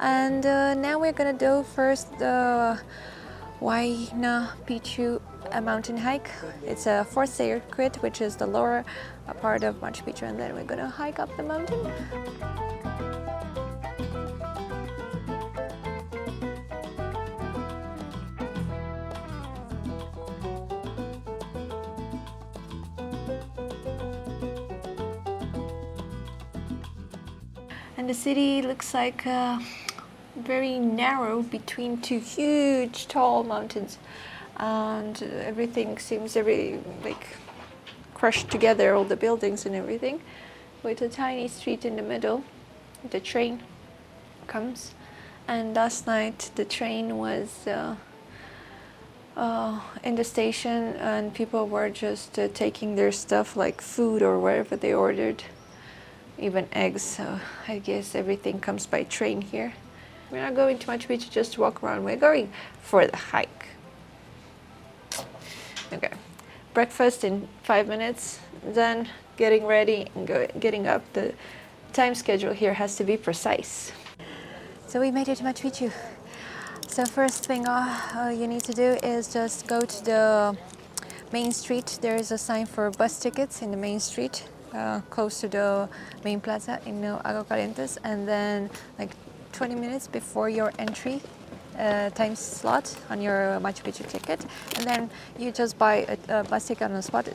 And now we're gonna do first the Wayna Picchu mountain hike. It's a fourth circuit, which is the lower part of Machu Picchu, and then we're gonna hike up the mountain. And the city looks like very narrow between two huge tall mountains, and everything seems very like crushed together, all the buildings and everything, with a tiny street in the middle. The train comes, and last night the train was in the station, and people were just taking their stuff like food or whatever they ordered, even eggs. So I guess everything comes by train here. We're not going to Machu Picchu just to walk around, we're going for the hike. Okay, breakfast in 5 minutes, then getting ready and getting up. The time schedule here has to be precise. So we made it to Machu Picchu. So first thing you need to do is just go to the main street. There is a sign for bus tickets in the main street, close to the main plaza in Agua Calientes, and then like 20 minutes before your entry time slot on your Machu Picchu ticket, and then you just buy a bus ticket on the spot.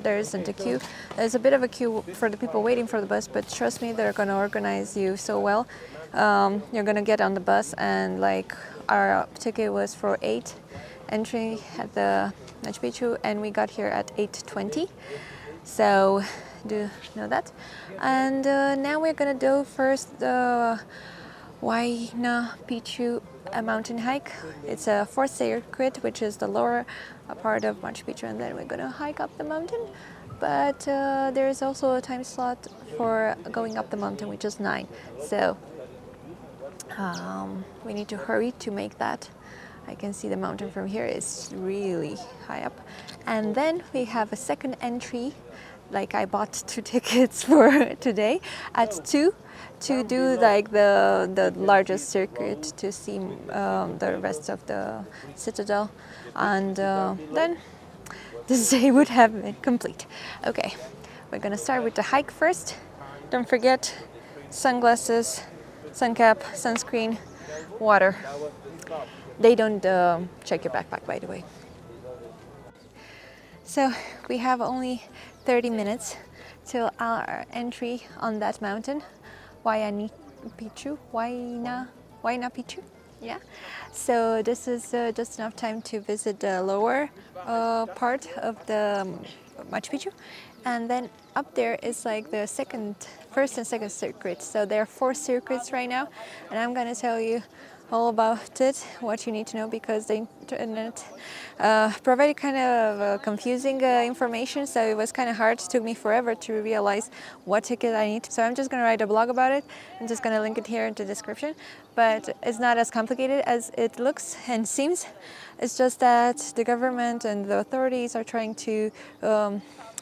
There isn't a queue. There's a bit of a queue for the people waiting for the bus, but trust me, they're going to organize you so well. You're going to get on the bus, and like our ticket was for 8 entry at the Machu Picchu, and we got here at 8:20. So do know that. And now we're going to do first the Huayna Picchu mountain hike. It's a fourth circuit, which is the lower part of Machu Picchu, and then we're gonna hike up the mountain. But there is also a time slot for going up the mountain, which is 9. So we need to hurry to make that. I can see the mountain from here. It's really high up. And then we have a second entry. Like I bought 2 tickets for today at 2 to do like the largest circuit to see the rest of the citadel, and then this day would have been complete. Okay, we're gonna start with the hike first. Don't forget sunglasses, sun cap, sunscreen, water. They don't check your backpack, by the way. So we have only 30 minutes till our entry on that mountain, Wayna Picchu, Wayna Picchu. Yeah. So this is just enough time to visit the lower part of the Machu Picchu, and then up there is like the first and second circuit. So there are 4 circuits right now, and I'm gonna tell you all about it, what you need to know, because the internet provided kind of confusing information, so it was kind of hard. It took me forever to realize what ticket I need. So I'm just going to write a blog about it. I'm just going to link it here in the description, but it's not as complicated as it looks and seems. It's just that the government and the authorities are trying to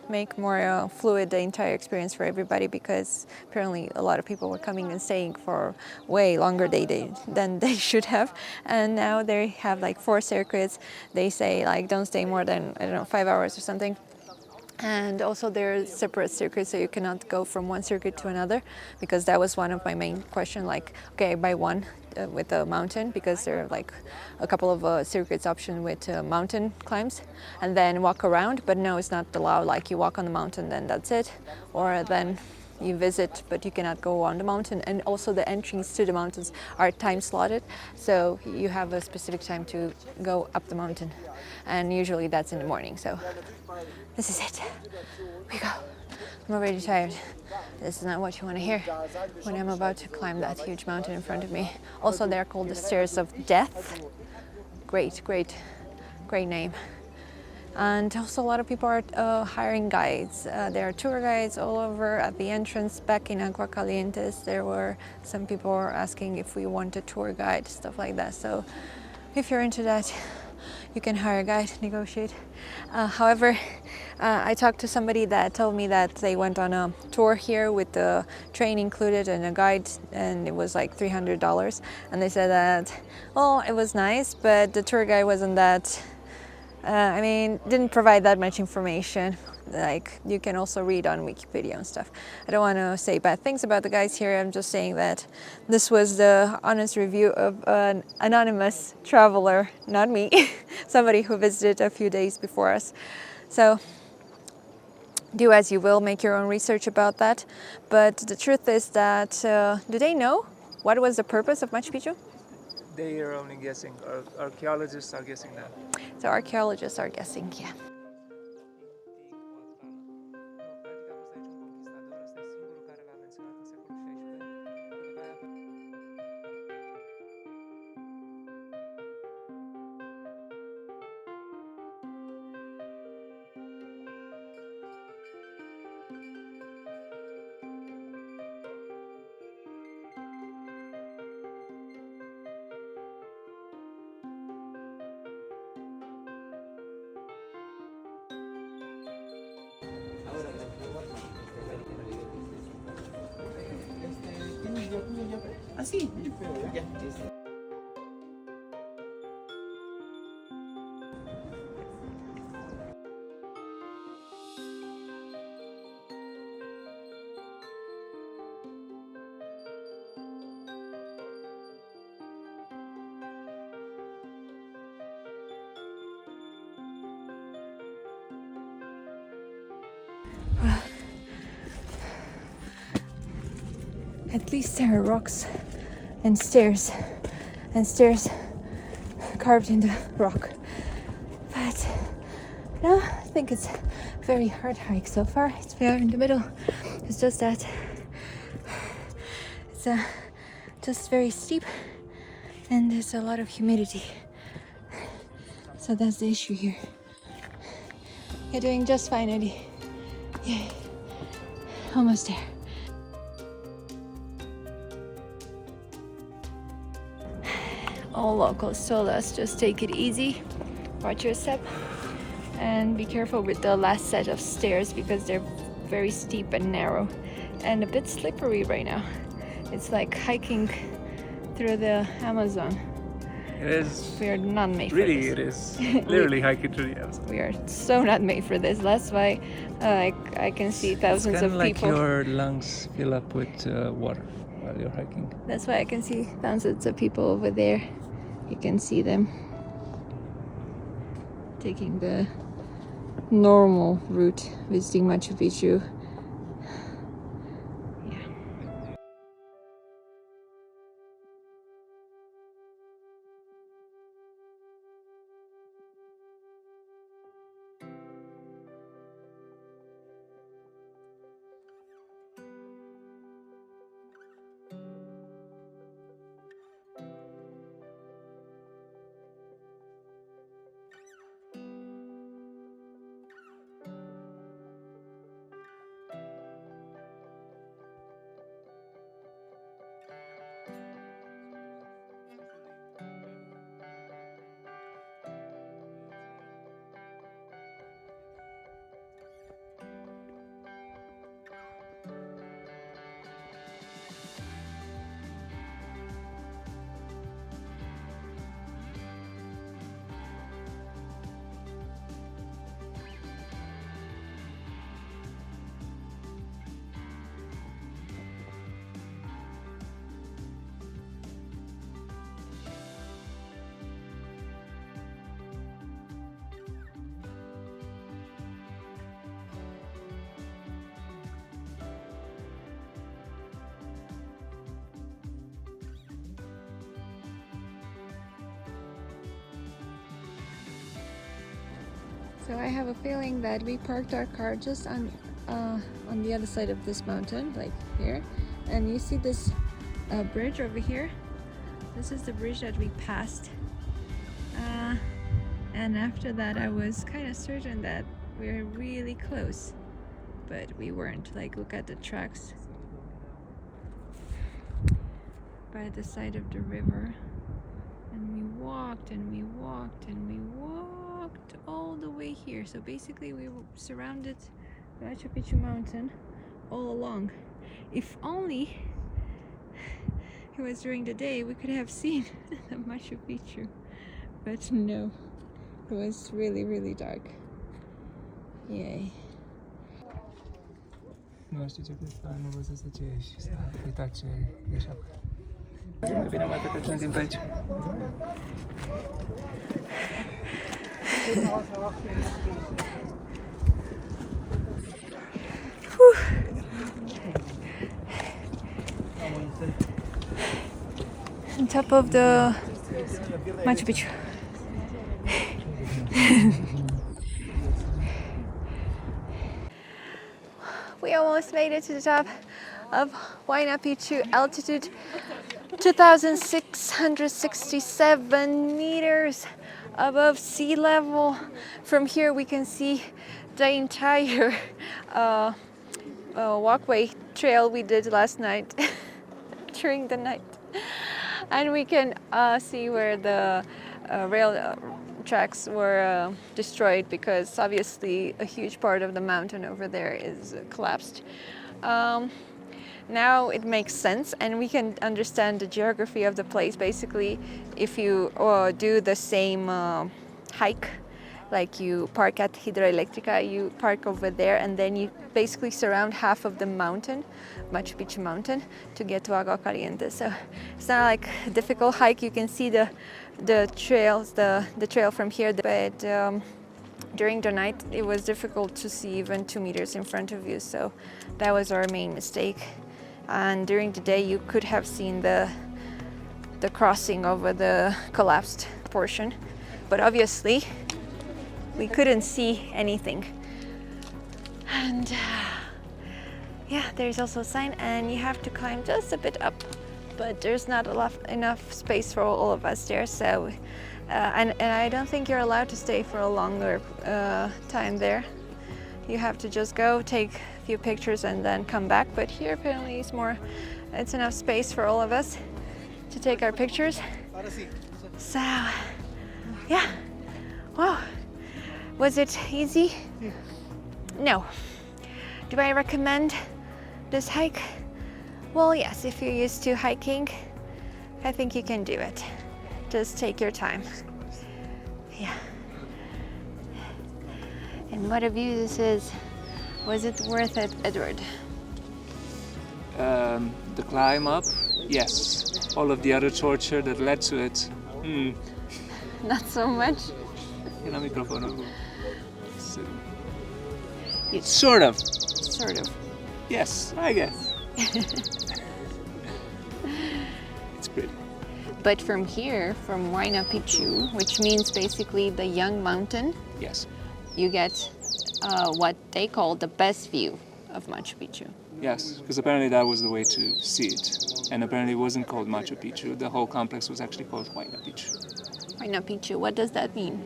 make more fluid the entire experience for everybody, because apparently a lot of people were coming and staying for way longer than they should have, and now they have like 4 circuits. They say like don't stay more than, I don't know, 5 hours or something. And also they're separate circuits, so you cannot go from one circuit to another, because that was one of my main questions. Like, okay, I buy one with the mountain, because there are like a couple of circuits option with mountain climbs, and then walk around. But no, it's not allowed. Like you walk on the mountain, then that's it, or then you visit, but you cannot go on the mountain. And also the entries to the mountains are time slotted, so you have a specific time to go up the mountain, and usually that's in the morning. So this is it. We go. I'm already tired. This is not what you want to hear when I'm about to climb that huge mountain in front of me. Also, they're called the Stairs of Death. Great name. And also a lot of people are hiring guides. There are tour guides all over at the entrance. Back in Aqua Calientes, there were some people were asking if we want a tour guide, stuff like that. So if you're into that, you can hire a guide, negotiate. However, I talked to somebody that told me that they went on a tour here with the train included and a guide, and it was like $300. And they said that, well, it was nice, but the tour guide wasn't that, didn't provide that much information. Like, you can also read on Wikipedia and stuff. I don't want to say bad things about the guys here. I'm just saying that this was the honest review of an anonymous traveler, not me, somebody who visited a few days before us. So do as you will, make your own research about that. But the truth is that, do they know what was the purpose of Machu Picchu? They are only guessing. Archaeologists are guessing that. So archaeologists are guessing, yeah. Así. At least there are rocks and stairs carved in the rock. But no, I think it's a very hard hike so far. We are in the middle. It's just that it's just very steep and there's a lot of humidity. So that's the issue here. You're doing just fine, Eddie. Yeah, almost there. All locals told us just take it easy, watch your step, and be careful with the last set of stairs because they're very steep and narrow and a bit slippery right now. It's like hiking through the Amazon. It is. We are not made for Really, this. it is. Literally hiking through the Amazon. We are so not made for this. That's why I can see thousands of like people. your lungs fill up with water while you're hiking. That's why I can see thousands of people over there. You can see them taking the normal route, visiting Machu Picchu. Yeah. So I have a feeling that we parked our car just on the other side of this mountain, like here. And you see this bridge over here? This is the bridge that we passed. And after that I was kind of certain that we were really close, but we weren't. Like, look at the tracks by the side of the river. And we walked and we walked and we walked. walked all the way here. So basically we surrounded Machu Picchu mountain all along. If only it was during the day, we could have seen the Machu Picchu. But no, it was really, really dark. Yay. Nu știu ce crezi, nu vă să ce ești. Uitați ce ești acolo. Mai bine mai petrecem timp pe aici. On top of the Machu Picchu. We almost made it to the top of Huayna Picchu, altitude 2,667 meters above sea level. From here we can see the entire walkway trail we did last night during the night. And we can see where the rail tracks were destroyed, because obviously a huge part of the mountain over there is collapsed. Now it makes sense, and we can understand the geography of the place. Basically, if you do the same hike, like you park at Hidroelectrica, you park over there, and then you basically surround half of the mountain, Machu Picchu mountain, to get to Agua Calientes. So it's not like a difficult hike. You can see the trails, the trail from here, but during the night it was difficult to see even 2 meters in front of you. So that was our main mistake. And during the day you could have seen the crossing over the collapsed portion, but obviously we couldn't see anything. And yeah, there's also a sign, and you have to climb just a bit up, but there's not enough space for all of us there. So and I don't think you're allowed to stay for a longer time there. You have to just go take a few pictures and then come back. But here apparently it's enough space for all of us to take our pictures. So yeah, wow. Was it easy? No. Do I recommend this hike? Well, yes, if you're used to hiking, I think you can do it. Just take your time. Yeah. And what a view this is. Was it worth it, Edward? The climb up, yes. All of the other torture that led to it, Not so much. E la microfonul. Sort of. Sort of. Yes, I guess. It's pretty. But from here, from Wayna Picchu, which means basically the young mountain, Yes. you get what they call the best view of Machu Picchu. Yes, because apparently that was the way to see it. And apparently it wasn't called Machu Picchu. The whole complex was actually called Huayna Picchu. Wayna Picchu, what does that mean?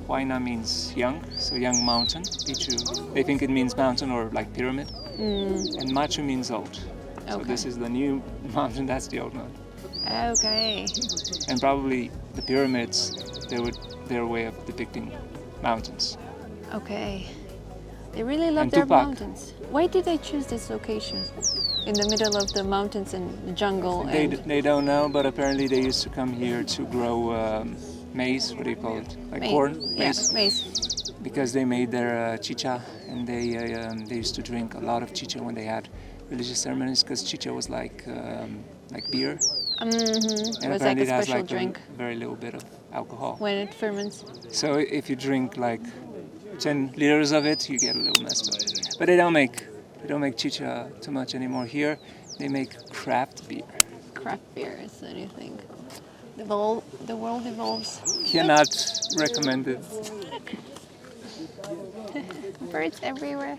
Huayna means young, so young mountain. Picchu, they think it means mountain or like pyramid. And Machu means old. So Okay. this is the new mountain, that's the old mountain. Okay. And probably the pyramids, they were their way of depicting mountains. Okay. They really love And their Tupac. mountains. Why did they choose this location? In the middle of the mountains and the jungle They don't know, but apparently they used to come here to grow maize, what do you call it? Like maize. corn? Yeah, Maize. maize. Because they made their chicha, and they used to drink a lot of chicha when they had religious ceremonies, because chicha was like beer. Mm-hmm. And It was like apparently a it has special like drink a very little bit of alcohol. when it ferments. So if you drink like 10 liters of it, you get a little messed up. But they don't make chicha too much anymore here. They make craft beer. Craft beer is the new thing. The world evolves. Cannot recommend it. Birds everywhere.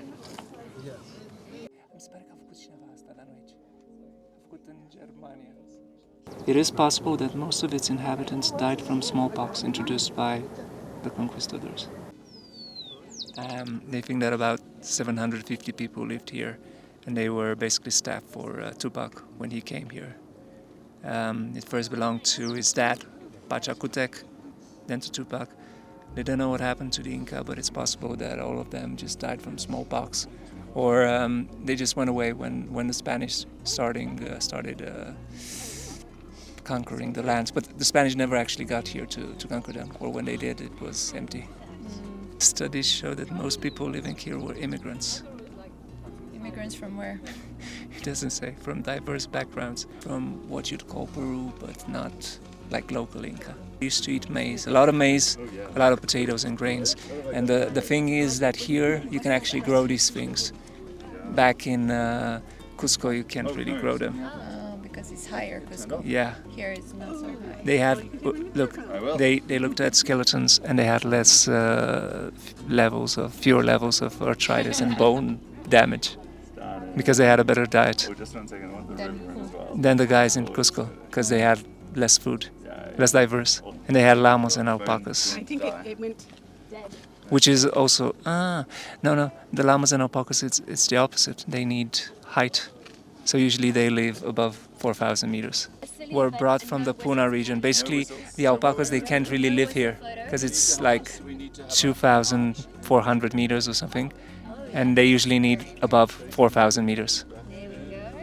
It is possible that most of its inhabitants died from smallpox introduced by the conquistadors. They think that about 750 people lived here, and they were basically staff for Tupac when he came here. It first belonged to his dad, Pachacutec, then to Tupac. They don't know what happened to the Inca, but it's possible that all of them just died from smallpox, or they just went away when the Spanish started conquering the lands. But the Spanish never actually got here to conquer them, or when they did, it was empty. Studies show that most people living here were immigrants. Immigrants from where? It doesn't say. From diverse backgrounds, from what you'd call Peru, but not like local Inca. We used to eat maize, a lot of maize, a lot of potatoes and grains. And the thing is that here you can actually grow these things. Back in Cusco you can't really grow them. Because it's higher, Cusco. Yeah. Here it's not so high. They had, look, they looked at skeletons and they had less fewer levels of arthritis and bone damage because they had a better diet than the guys in Cusco because they had less food, less diverse, and they had llamas and alpacas. I think it went dead. Which is also no, the llamas and alpacas it's the opposite. They need height, so usually they live above 4,000 meters. Were brought from the Puna region. Basically, the alpacas they can't really live here because it's like 2,400 meters or something, and they usually need above 4,000 meters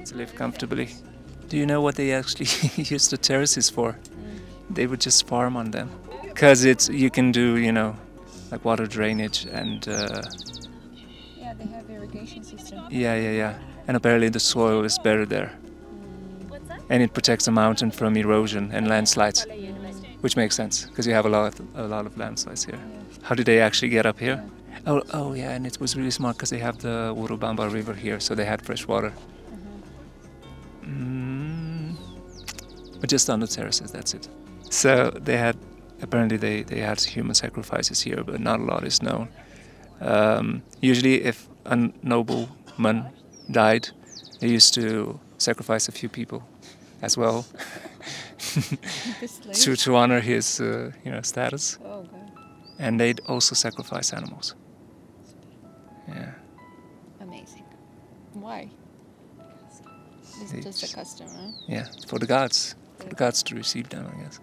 to live comfortably. Do you know what they actually use the terraces for? They would just farm on them because you can do like water drainage and Yeah, they have irrigation system. yeah, and apparently the soil is better there, and it protects the mountain from erosion and landslides, which makes sense because you have a lot of landslides here. How did they actually get up here? Oh yeah, and it was really smart because they have the Urubamba River here, so they had fresh water. But just on the terraces, that's it. So apparently they had human sacrifices here, but not a lot is known. Usually if a nobleman died, they used to sacrifice a few people as well to honor his status. Oh, God. And they'd also sacrifice animals. Yeah. Amazing. Why? It's They just a custom, huh? Yeah, for the gods. For the gods to receive them, I guess.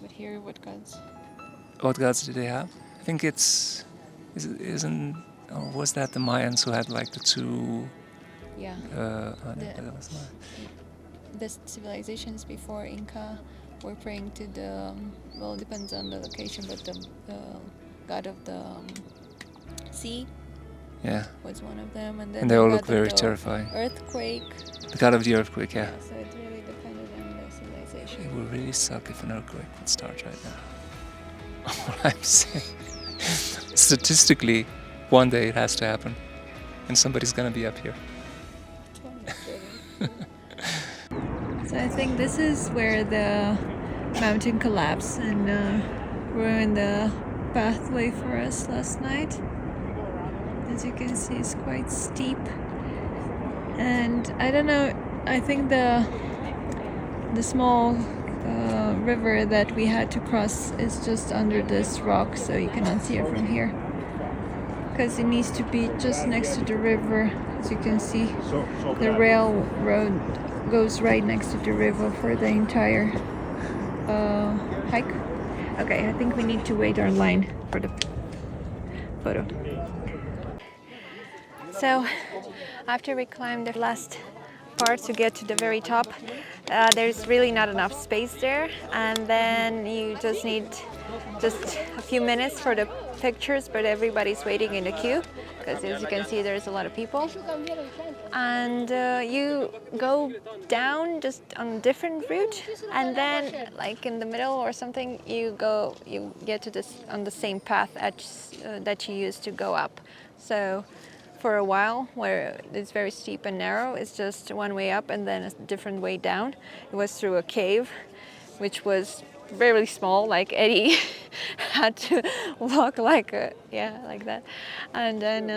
But here, what gods? What gods did they have? I think was that the Mayans who had like the two... Yeah. The civilizations before Inca were praying to the, well, it depends on the location, but the god of the sea Yeah. was one of them. And then And they all the look god of very the terrifying. Earthquake. The god of the earthquake, yeah. So it really depended on the civilization. It would really suck if an earthquake would start right now. All I'm saying. Statistically, one day it has to happen. And somebody's gonna be up here. So I think this is where the mountain collapsed and ruined the pathway for us last night. As you can see, it's quite steep. And I don't know, I think the small river that we had to cross is just under this rock, so you cannot see it from here. Because it needs to be just next to the river. As you can see, the railroad goes right next to the river for the entire hike. Okay, I think we need to wait our line for the photo. So, after we climbed the last part to get to the very top, there's really not enough space there, and then you just need just a few minutes for the pictures, but everybody's waiting in the queue because, as you can see, there's a lot of people. And you go down just on a different route, and then like in the middle or something, you get to this on the same path that you used to go up. So for a while, where it's very steep and narrow, it's just one way up and then a different way down. It was through a cave, which was really small, like Eddie had to walk like that. And then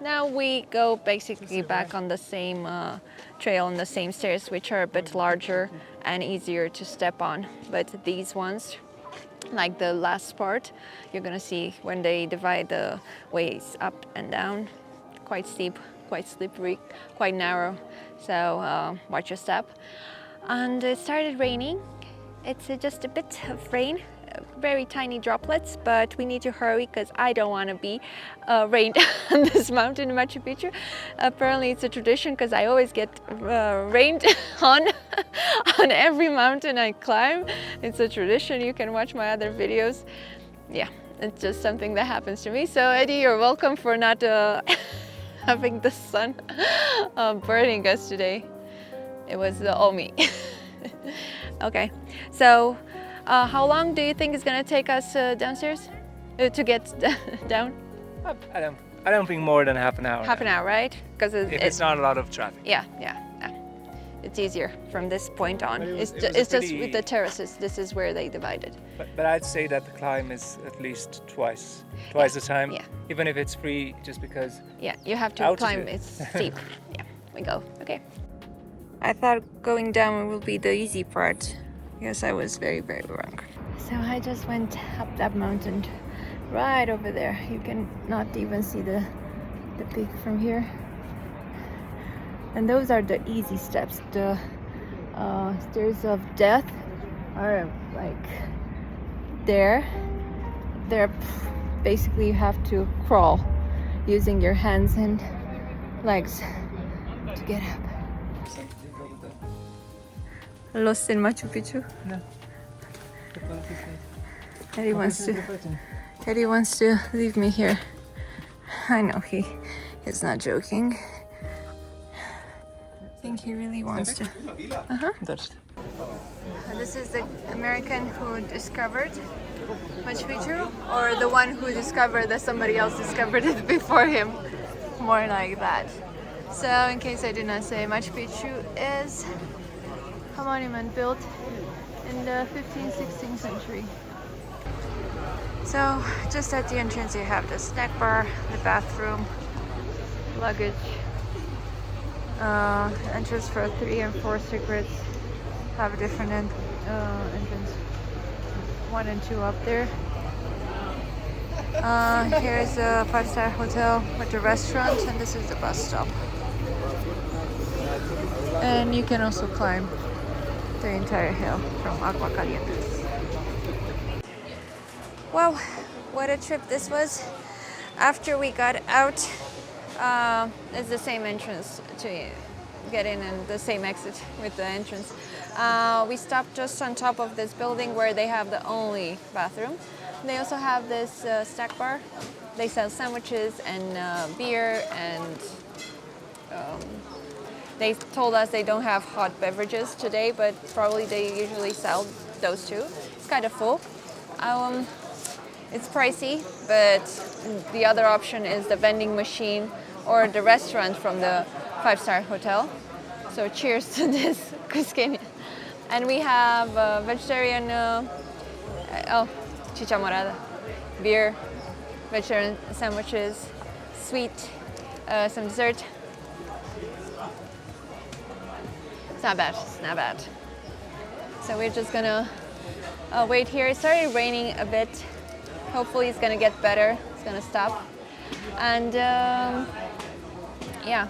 now we go basically back on the same trail and the same stairs, which are a bit larger and easier to step on. But these ones, like the last part, you're gonna see when they divide the ways up and down, quite steep, quite slippery, quite narrow. So watch your step. And it started raining. It's just a bit of rain, very tiny droplets, but we need to hurry because I don't want to be rained on this mountain in Machu Picchu. Apparently it's a tradition because I always get rained on on every mountain I climb. It's a tradition. You can watch my other videos. Yeah, it's just something that happens to me. So Eddie, you're welcome for not having the sun burning us today. It was all me. Okay, so how long do you think it's gonna take us downstairs to get down? I don't think more than half an hour. Half an hour, right? Because If it's not a lot of traffic. yeah. It's easier from this point on. But It's it was just pretty- with the terraces. This is where they divided. But I'd say that the climb is at least twice the time. Yeah. Even if it's free, just because. Yeah, you have to Altitude. climb. It's steep. Yeah, we go. Okay. I thought going down will be the easy part. Yes, I was very, very wrong. So I just went up that mountain right over there. You can not even see the peak from here. And those are the easy steps. The stairs of death are like there. They're basically you have to crawl using your hands and legs to get up. Lost in Machu Picchu? No. Eddie wants to leave me here. I know he is not joking. I think he really wants to. This is the American who discovered Machu Picchu, or the one who discovered that somebody else discovered it before him. More like that. So, in case I did not say, Machu Picchu is a monument built in the 15th, 16th century. So, just at the entrance, you have the snack bar, the bathroom, luggage, entrance for 3 and 4 secrets. Have a different entrance, 1 and 2 up there. Here's a 5-star hotel with the restaurant, and this is the bus stop. And you can also climb the entire hill from Aqua Calientes. Wow, what a trip this was. After we got out, it's the same entrance to get in and the same exit with the entrance. We stopped just on top of this building where they have the only bathroom. They also have this snack bar. They sell sandwiches and beer, and they told us they don't have hot beverages today, but probably they usually sell those too. It's kind of full. It's pricey, but the other option is the vending machine or the restaurant from the 5-star hotel. So cheers to this Cusqueña. And we have vegetarian, chicha morada, beer, vegetarian sandwiches, sweet, some dessert. It's not bad. So we're just gonna wait here. It started raining a bit. Hopefully it's gonna get better. It's gonna stop. And yeah,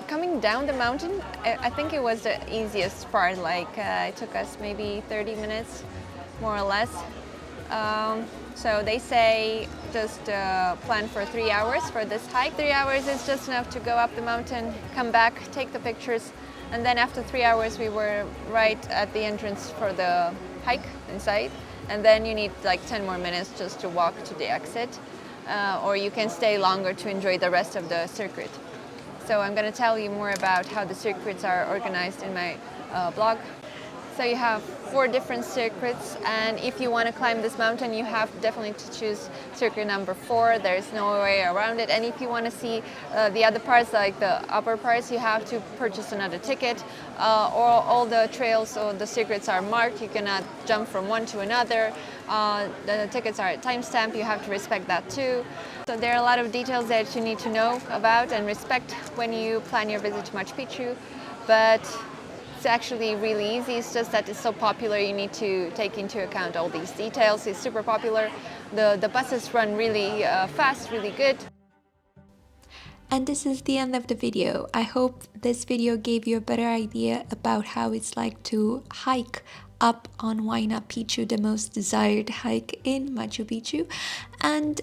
coming down the mountain, I think it was the easiest part. Like it took us maybe 30 minutes, more or less. So they say just plan for 3 hours for this hike. 3 hours is just enough to go up the mountain, come back, take the pictures, and then after 3 hours we were right at the entrance for the hike inside. And then you need like 10 more minutes just to walk to the exit, or you can stay longer to enjoy the rest of the circuit. So I'm going to tell you more about how the circuits are organized in my blog. So you have 4 different circuits, and if you want to climb this mountain, you have definitely to choose circuit number 4. There's no way around it. And if you want to see the other parts, like the upper parts, you have to purchase another ticket. Or all the trails or the circuits are marked. You cannot jump from one to another. The tickets are timestamped. You have to respect that too. So there are a lot of details that you need to know about and respect when you plan your visit to Machu Picchu. But it's actually really easy. It's just that it's so popular, you need to take into account all these details. It's super popular. The buses run really fast, really good. And this is the end of the video. I hope this video gave you a better idea about how it's like to hike up on Huayna Picchu, the most desired hike in Machu Picchu. And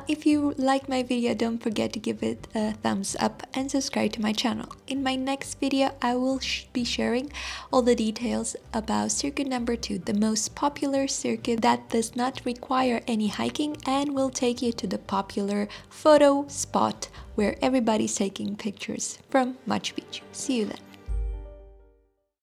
if you like my video, don't forget to give it a thumbs up and subscribe to my channel. In my next video, I will be sharing all the details about circuit number 2, the most popular circuit that does not require any hiking and will take you to the popular photo spot where everybody's taking pictures from Machu Picchu. See you then.